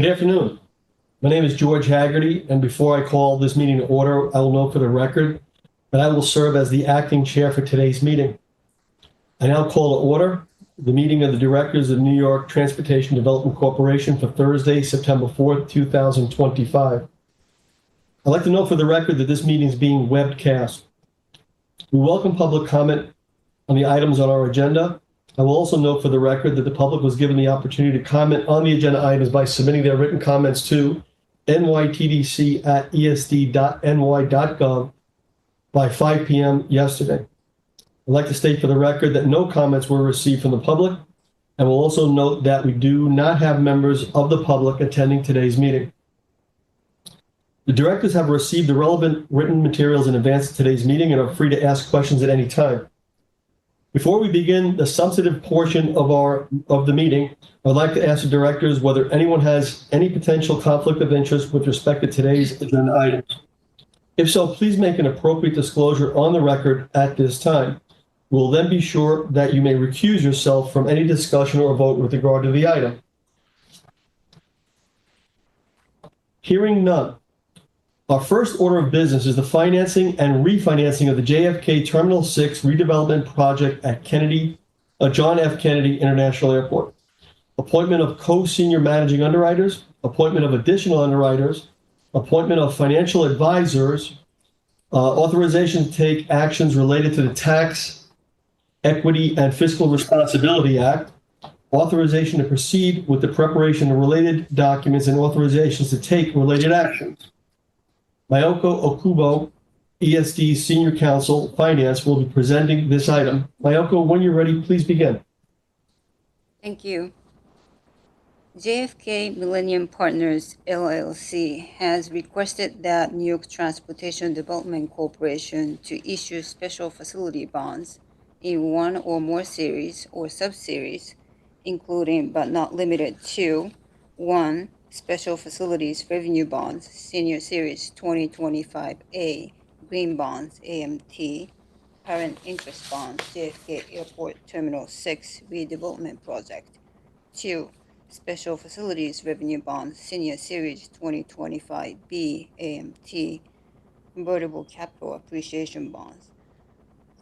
Good afternoon. My name is George Haggerty, and before I call this meeting to order, I will note for the record that I will serve as the acting chair for today's meeting. I now call to order the meeting of the directors of New York Transportation Development Corporation for Thursday, September 4th, 2025. I'd like to note for the record that this meeting is being webcast. We welcome public comment on the items on our agenda. I will also note for the record that the public was given the opportunity to comment on the agenda items by submitting their written comments to nytdc@esd.ny.gov by 5 p.m. yesterday. I'd like to state for the record that no comments were received from the public, and will also note that we do not have members of the public attending today's meeting. The directors have received the relevant written materials in advance of today's meeting and are free to ask questions at any time. Before we begin the substantive portion of the meeting, I'd like to ask the directors whether anyone has any potential conflict of interest with respect to today's agenda items. If so, please make an appropriate disclosure on the record at this time. We'll then be sure that you may recuse yourself from any discussion or vote with regard to the item. Hearing none. Our first order of business is the financing and refinancing of the JFK Terminal 6 redevelopment project at John F. Kennedy International Airport. Appointment of co-senior managing underwriters, appointment of additional underwriters, appointment of financial advisors, authorization to take actions related to the Tax, Equity, and Fiscal Responsibility Act, authorization to proceed with the preparation of related documents, and authorizations to take related actions. Mayoko Okubo, ESD Senior Counsel, Finance, will be presenting this item. Mayoko, when you're ready, please begin. Thank you. JFK Millennium Partners, LLC has requested that New York Transportation Development Corporation to issue special facility bonds in one or more series or subseries, including but not limited to 1. Special Facilities Revenue Bonds, Senior Series 2025A, Green Bonds, AMT, Current Interest Bonds, JFK Airport Terminal 6 Redevelopment Project. 2. Special Facilities Revenue Bonds, Senior Series 2025B, AMT, Convertible Capital Appreciation Bonds.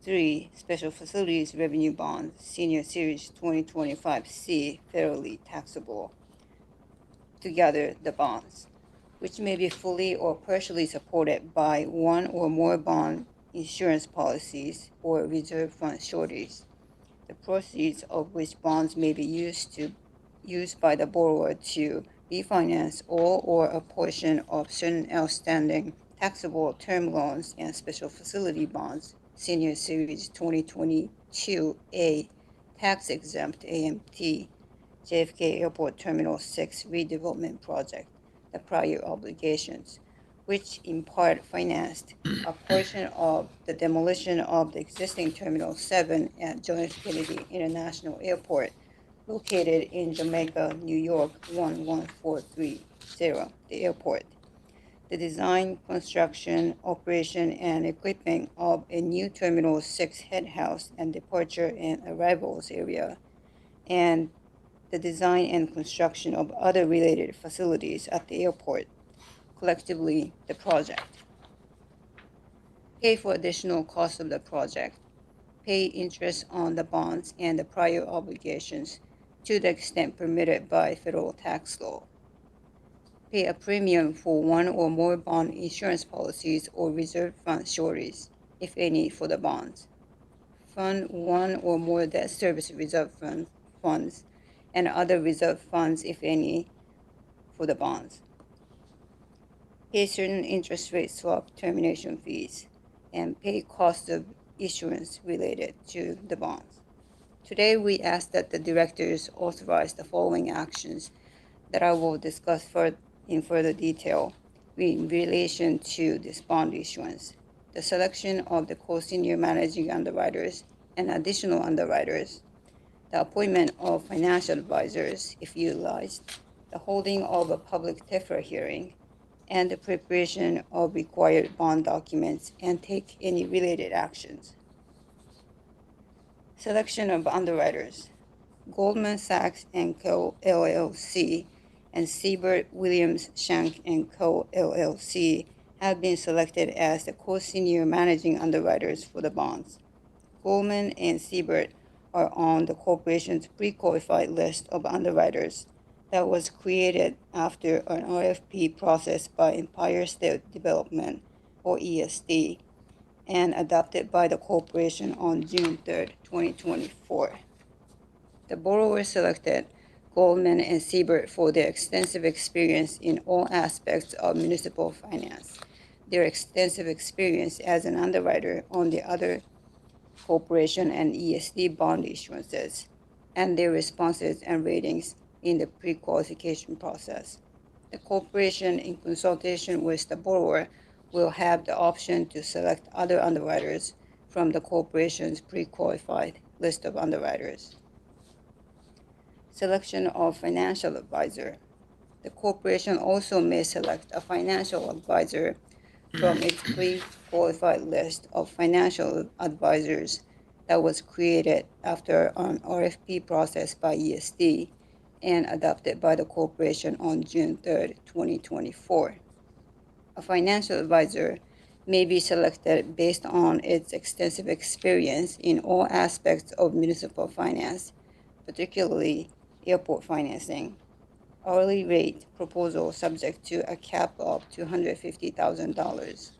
3. Special Facilities Revenue Bonds, Senior Series 2025C, Federally Taxable. Together, the bonds, which may be fully or partially supported by one or more bond insurance policies or reserve fund sureties, the proceeds of which bonds may be used by the borrower to refinance all or a portion of certain outstanding taxable term loans and special facility bonds, Senior Series 2022A, tax-exempt AMT, JFK Airport Terminal 6 Redevelopment Project, the prior obligations, which in part financed a portion of the demolition of the existing Terminal 7 at John F. Kennedy International Airport, located in Jamaica, New York 11430, the airport. The design, construction, operation, and equipping of a new Terminal 6 head house and departure and arrivals area, and the design and construction of other related facilities at the airport, collectively the project. Pay for additional costs of the project. Pay interest on the bonds and the prior obligations to the extent permitted by federal tax law. Pay a premium for one or more bond insurance policies or reserve fund sureties, if any, for the bonds. Fund one or more debt service reserve funds and other reserve funds, if any, for the bonds. Pay certain interest rate swap termination fees, and pay cost of issuance related to the bonds. Today, we ask that the directors authorize the following actions that I will discuss in further detail in relation to this bond issuance. The selection of the co-senior managing underwriters and additional underwriters, the appointment of financial advisors, if utilized, the holding of a public TEFRA hearing, and the preparation of required bond documents and take any related actions. Selection of underwriters. Goldman Sachs & Co. LLC and Siebert, Williams, Shank & Co., LLC have been selected as the co-senior managing underwriters for the bonds. Goldman and Siebert are on the corporation's pre-qualified list of underwriters that was created after an RFP process by Empire State Development, or ESD, and adopted by the corporation on June 3, 2024. The borrower selected Goldman and Siebert for their extensive experience in all aspects of municipal finance, their extensive experience as an underwriter on the other corporation and ESD bond issuances, and their responses and ratings in the pre-qualification process. The corporation, in consultation with the borrower, will have the option to select other underwriters from the corporation's pre-qualified list of underwriters. Selection of financial advisor. The corporation also may select a financial advisor from its pre-qualified list of financial advisors that was created after an RFP process by ESD and adopted by the corporation on June 3, 2024. A financial advisor may be selected based on its extensive experience in all aspects of municipal finance, particularly airport financing. Hourly rate proposal subject to a cap of $250,000.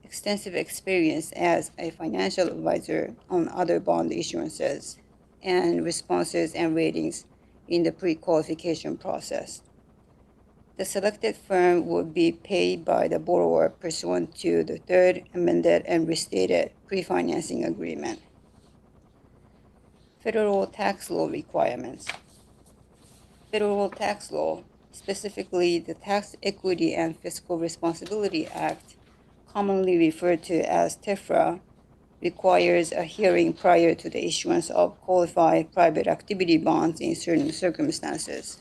Extensive experience as a financial advisor on other bond issuances, and responses and ratings in the pre-qualification process. The selected firm would be paid by the borrower pursuant to the third amended and restated pre-financing agreement. Federal tax law requirements. Federal tax law, specifically the Tax Equity and Fiscal Responsibility Act, commonly referred to as TEFRA, requires a hearing prior to the issuance of qualified private activity bonds in certain circumstances.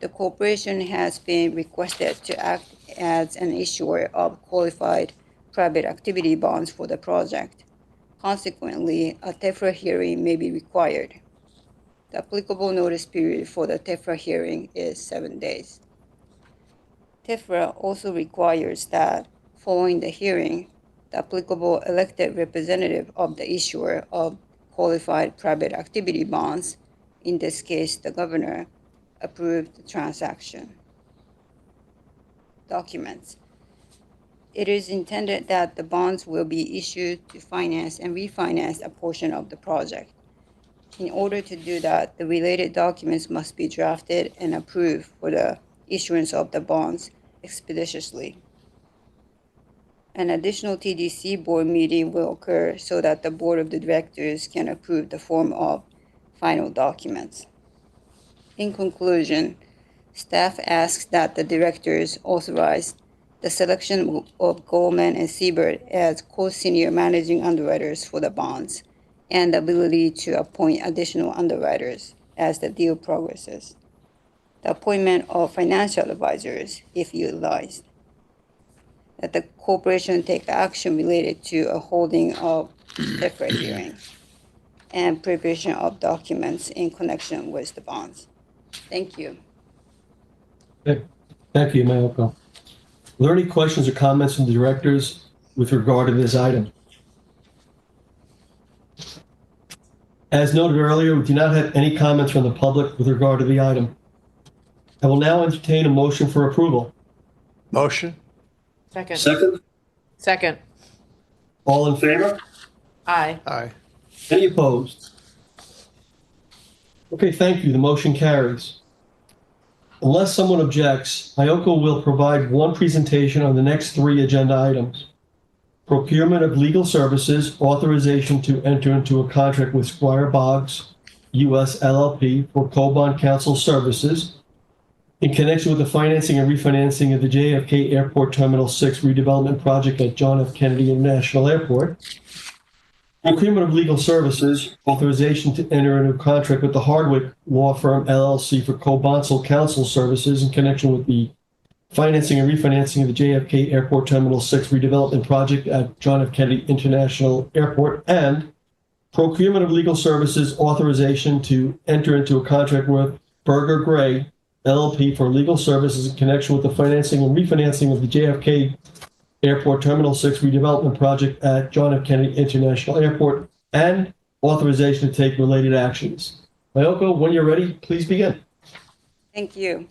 The corporation has been requested to act as an issuer of qualified private activity bonds for the project. Consequently, a TEFRA hearing may be required. The applicable notice period for the TEFRA hearing is 7 days. TEFRA also requires that, following the hearing, the applicable elected representative of the issuer of qualified private activity bonds, in this case the governor, approve the transaction. Documents. It is intended that the bonds will be issued to finance and refinance a portion of the project. In order to do that, the related documents must be drafted and approved for the issuance of the bonds expeditiously. An additional TDC board meeting will occur so that the board of directors can approve the form of final documents. In conclusion, staff asks that the directors authorize the selection of Goldman and Siebert as co-senior managing underwriters for the bonds, and the ability to appoint additional underwriters as the deal progresses. The appointment of financial advisors, if utilized. That the corporation take action related to a holding of TEFRA hearing and preparation of documents in connection with the bonds. Thank you. Okay. Thank you, Mayoko. Are there any questions or comments from the directors with regard to this item? As noted earlier, we do not have any comments from the public with regard to the item. I will now entertain a motion for approval. Motion? Second. Second, Second. all in favor? Aye. Aye. Any opposed? Okay, thank you. The motion carries. Unless someone objects, Mayoko will provide one presentation on the next three agenda items. Procurement of legal services, authorization to enter into a contract with Squire Boggs, U.S. LLP for co-bond counsel services in connection with the financing and refinancing of the JFK Airport Terminal 6 redevelopment project at John F. Kennedy International Airport. Procurement of legal services, authorization to enter into a contract with the Hardwick Law Firm LLC for co-bond counsel services in connection with the financing and refinancing of the JFK Airport Terminal 6 redevelopment project at John F. Kennedy International Airport, and procurement of legal services, authorization to enter into a contract with Berger Gray LLP for legal services in connection with the financing and refinancing of the JFK Airport Terminal 6 redevelopment project at John F. Kennedy International Airport and authorization to take related actions. Mayoko, when you're ready, please begin. Thank you.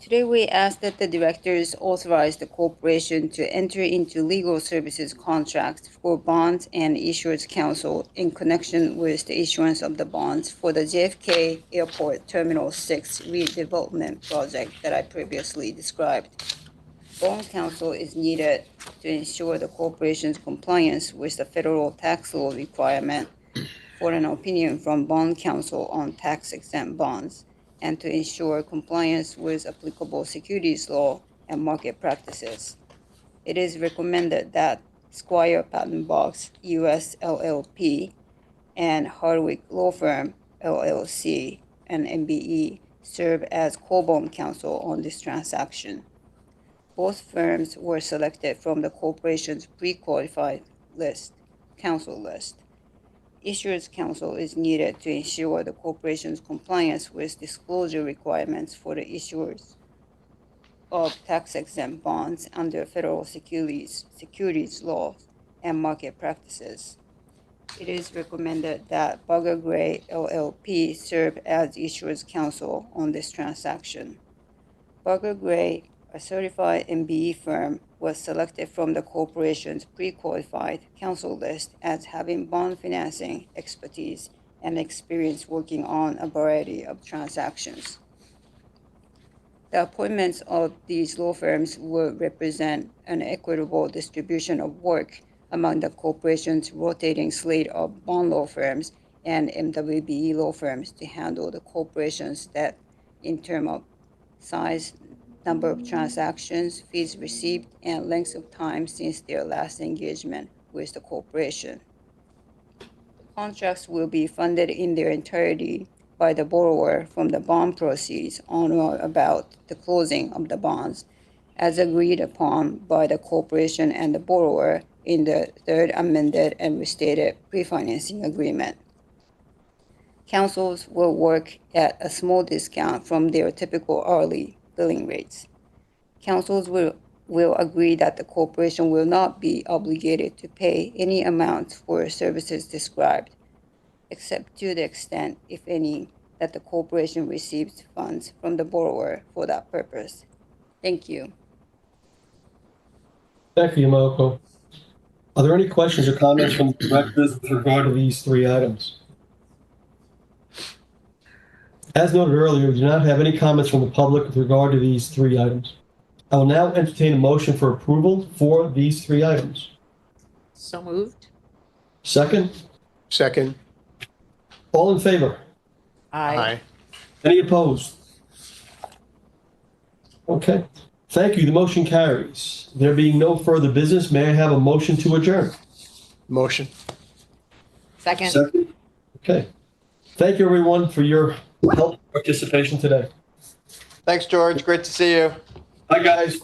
Today we ask that the directors authorize the corporation to enter into legal services contracts for bonds and issuers counsel in connection with the issuance of the bonds for the JFK Airport Terminal 6 redevelopment project that I previously described. Bond counsel is needed to ensure the corporation's compliance with the federal tax law requirement for an opinion from bond counsel on tax-exempt bonds, and to ensure compliance with applicable securities law and market practices. It is recommended that Squire Patent Box US LLP and Hardwick Law Firm LLC and MBE serve as co-bond counsel on this transaction. Both firms were selected from the corporation's pre-qualified counsel list. Issuers counsel is needed to ensure the corporation's compliance with disclosure requirements for the issuers of tax-exempt bonds under federal securities laws and market practices. It is recommended that Berger Gray LLP serve as issuers counsel on this transaction. Berger Gray, a certified MBE firm, was selected from the corporation's pre-qualified counsel list as having bond financing expertise and experience working on a variety of transactions. The appointments of these law firms will represent an equitable distribution of work among the corporation's rotating slate of bond law firms and MWBE law firms to handle the corporation's debt in terms of size, number of transactions, fees received, and length of time since their last engagement with the corporation. The contracts will be funded in their entirety by the borrower from the bond proceeds on or about the closing of the bonds, as agreed upon by the corporation and the borrower in the third amended and restated pre-financing agreement. Counsels will work at a small discount from their typical hourly billing rates. Counsels will agree that the corporation will not be obligated to pay any amount for services described, except to the extent, if any, that the corporation receives funds from the borrower for that purpose. Thank you. Thank you, Mayoko. Are there any questions or comments from the directors with regard to these three items? As noted earlier, we do not have any comments from the public with regard to these three items. I will now entertain a motion for approval for these three items. So moved. Second, Second. all in favor? Aye. Any opposed? Okay, thank you. The motion carries. There being no further business, may I have a motion to adjourn? Motion. Second. Second. Okay. Thank you, everyone, for your help and participation today. Thanks, George. Great to see you. Bye, guys.